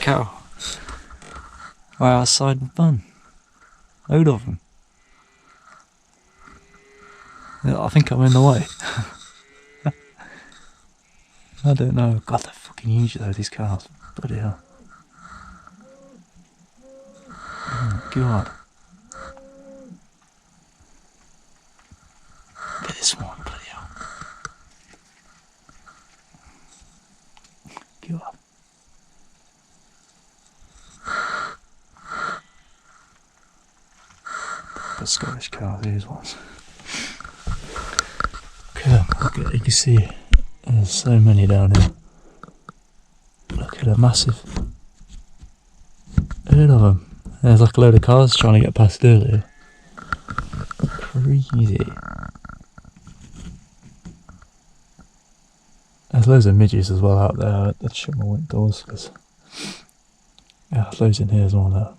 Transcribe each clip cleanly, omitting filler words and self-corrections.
cow. We're outside in fun. Load of them. Yeah, I think I'm in the way. I don't know. God, they're fucking huge though, these cows. Bloody hell. Oh, God. Look at this one, bloody hell. God. The Scottish cows, these ones. Okay, look at, you can see there's so many down here. Look at a massive herd of them. There's like a load of cars trying to get past earlier. Crazy. There's loads of midges as well out there. Let's shut my windows because yeah, there's loads in here as well now.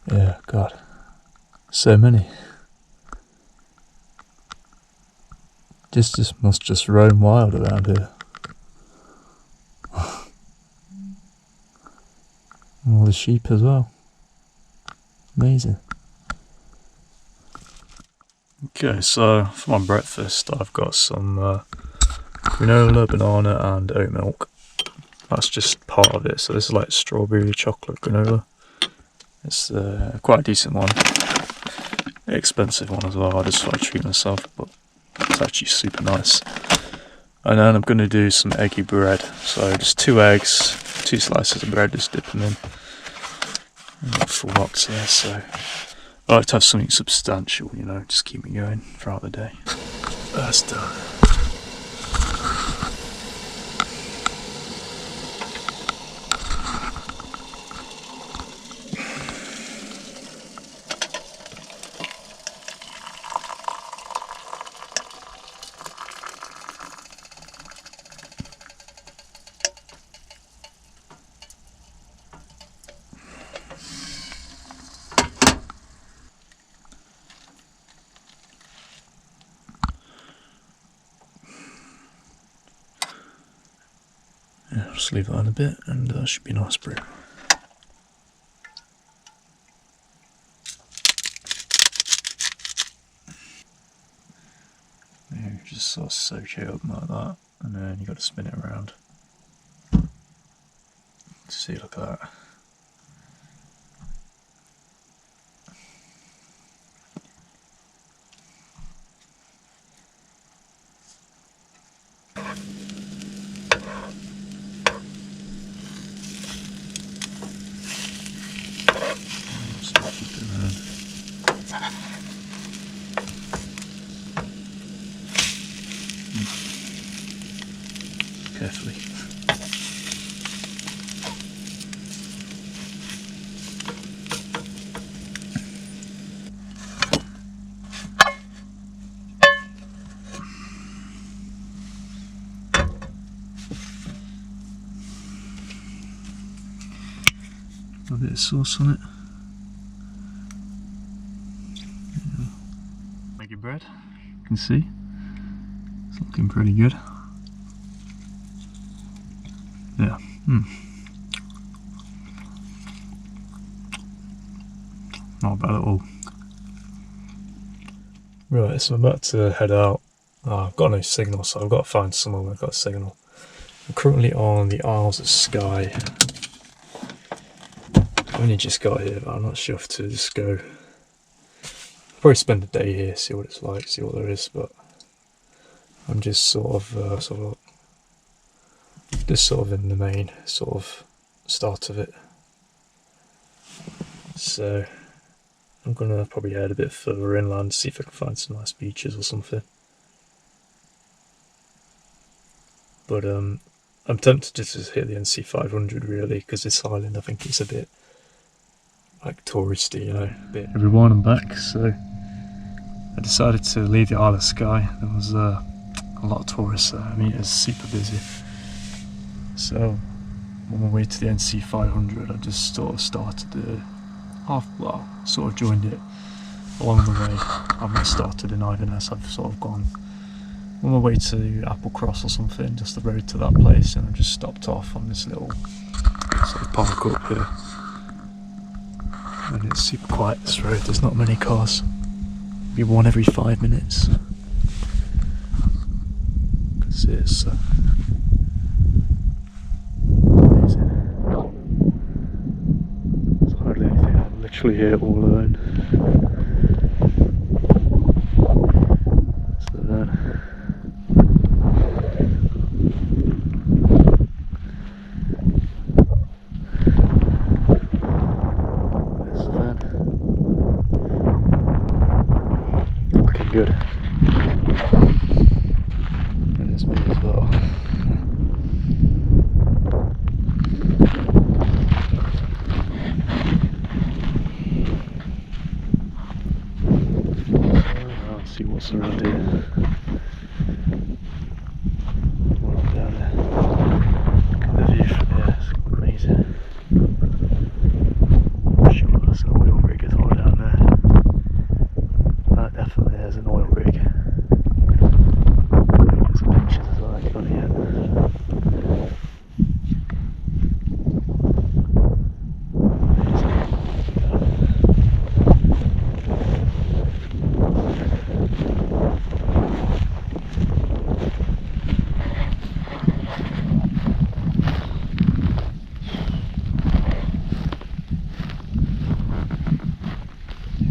Yeah, God, so many. Just must just roam wild around here. All the sheep as well. Amazing. Okay, so for my breakfast I've got some granola, banana and oat milk. That's just part of it, so this is like strawberry chocolate granola. It's quite a decent one. Expensive one as well, I just thought I'd treat myself, but it's actually super nice. And then I'm going to do some eggy bread, so just 2 eggs, 2 slices of bread, just dip them in. I've got a full box there, so I like to have something substantial, you know, just keep me going throughout the day. That's done. Yeah, just leave that on a bit and that should be nice brew. Yeah, just sort of soak it up like that and then you got to spin it around. See, look at that. Carefully. A bit of sauce on it. Make your bread. You can see it's looking pretty good. Yeah. Not bad at all. Right, so I'm about to head out. I've got no signal, so I've got to find somewhere where I've got a signal. I'm currently on the Isles of Skye. I've only just got here, but I'm not sure if to just go. I'll probably spend a day here, see what it's like, see what there is, but I'm just sort of in the main sort of start of it. So I'm gonna probably head a bit further inland, see if I can find some nice beaches or something. But I'm tempted to just hit the NC500 really, because this island I think it's a bit like touristy, you know. Everyone, I'm back. So I decided to leave the Isle of Skye. There was a lot of tourists there. I mean, it was super busy. So on my way to the NC500, I just sort of started sort of joined it along the way. I've not started in Inverness, I've sort of gone on my way to Applecross or something, just the road to that place, and I just stopped off on this little sort of park up here. And it's super quiet, this road, there's not many cars. Maybe one every 5 minutes. You can see it's amazing. There's hardly anything, I'm literally here all alone. So then, looking good. And there's me as well. Let's see what's around here. One up down there. Look at the view from here, it's amazing. I'm sure that's an oil rig as well down there. That definitely is an oil rig. Get some pictures as well, I can't yet.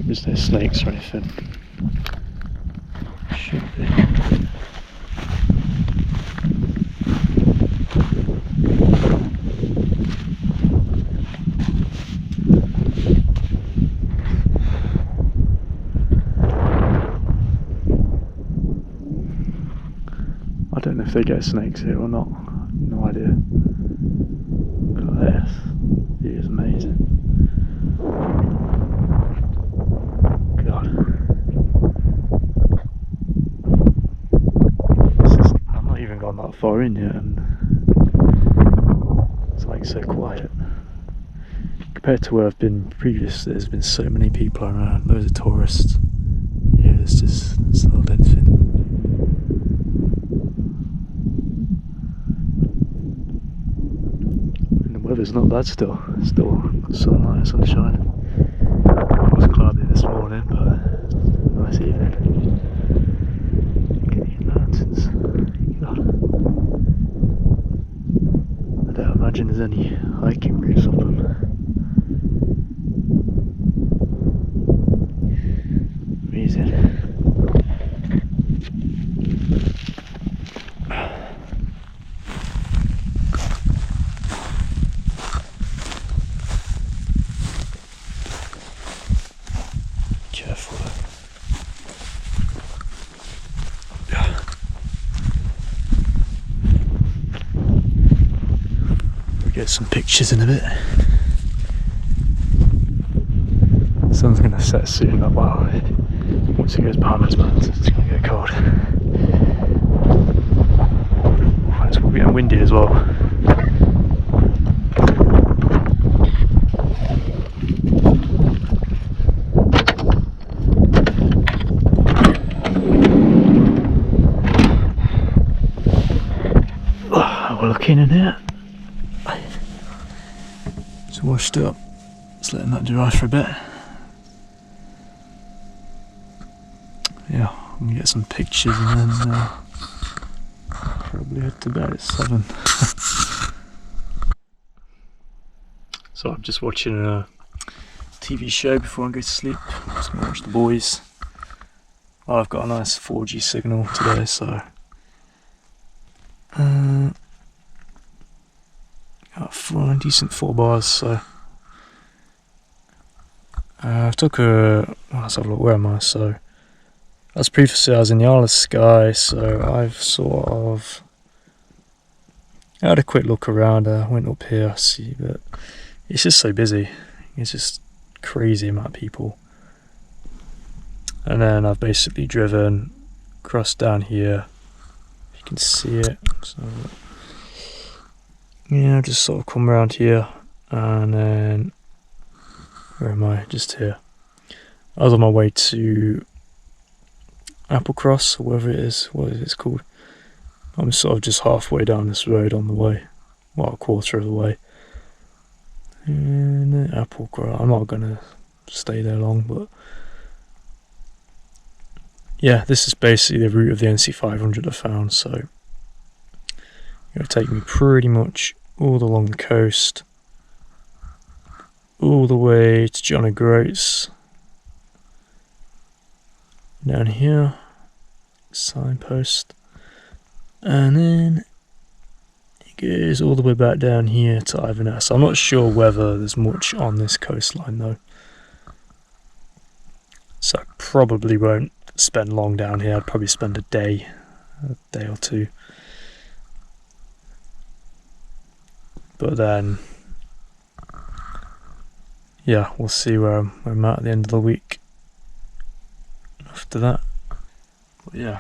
There's no snakes or anything. Should be. I don't know if they get snakes here or not. No idea. Look at this. It is amazing. I'm not even gone that far in yet, and it's like so quiet. Compared to where I've been previously, there's been so many people around, loads of tourists. Here there's not anything. And the weather's not bad still got sunlight and sunshine. It was cloudy this morning, but nice evening. Look at these mountains. God. I don't imagine there's any hiking routes up them. Amazing. Careful. We'll get some pictures in a bit. The sun's going to set soon, but wow, once it goes behind those mountains it's going to get cold. It's going to be windy as well. We're looking in here. It's washed up. Just letting that dry for a bit. Yeah, I'm gonna get some pictures and then probably head to bed at 7. So I'm just watching a TV show before I go to sleep. I'm just gonna watch The Boys. Oh, I've got a nice 4G signal today, so got a decent 4 bars, so I took a, let's have a look, where am I? So as previously I was in the Isle of Skye, so I've sort of had a quick look around. I went up here, see, but it's just so busy. It's just crazy amount of people. And then I've basically driven across down here, if you can see it. So yeah, just sort of come around here, and then where am I? Just here. I was on my way to Applecross, or whatever it is. What is it called? I'm sort of just halfway down this road on the way. Well, a quarter of the way. And Applecross. I'm not gonna stay there long, but yeah, this is basically the route of the NC500 I found. So it'll take me pretty much all along the coast, all the way to John O'Groats. Down here, signpost, and then it goes all the way back down here to Iverness. I'm not sure whether there's much on this coastline though, so I probably won't spend long down here. I'd probably spend a day or two, but then yeah, we'll see where I'm at the end of the week after that. But yeah,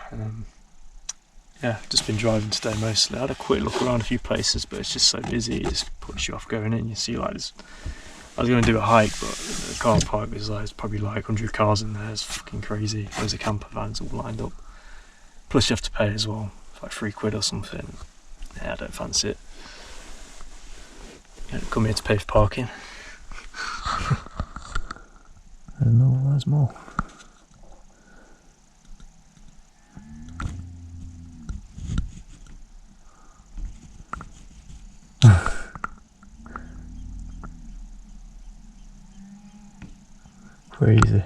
just been driving today mostly. I had a quick look around a few places, but it's just so busy, it just puts you off going in. You see, like, I was going to do a hike, but the car park is like, there's probably like 100 cars in there. It's fucking crazy. There's a camper vans all lined up. Plus you have to pay as well, like £3 or something. Yeah, I don't fancy it. You don't come here to pay for parking. I don't know, there's more. Crazy.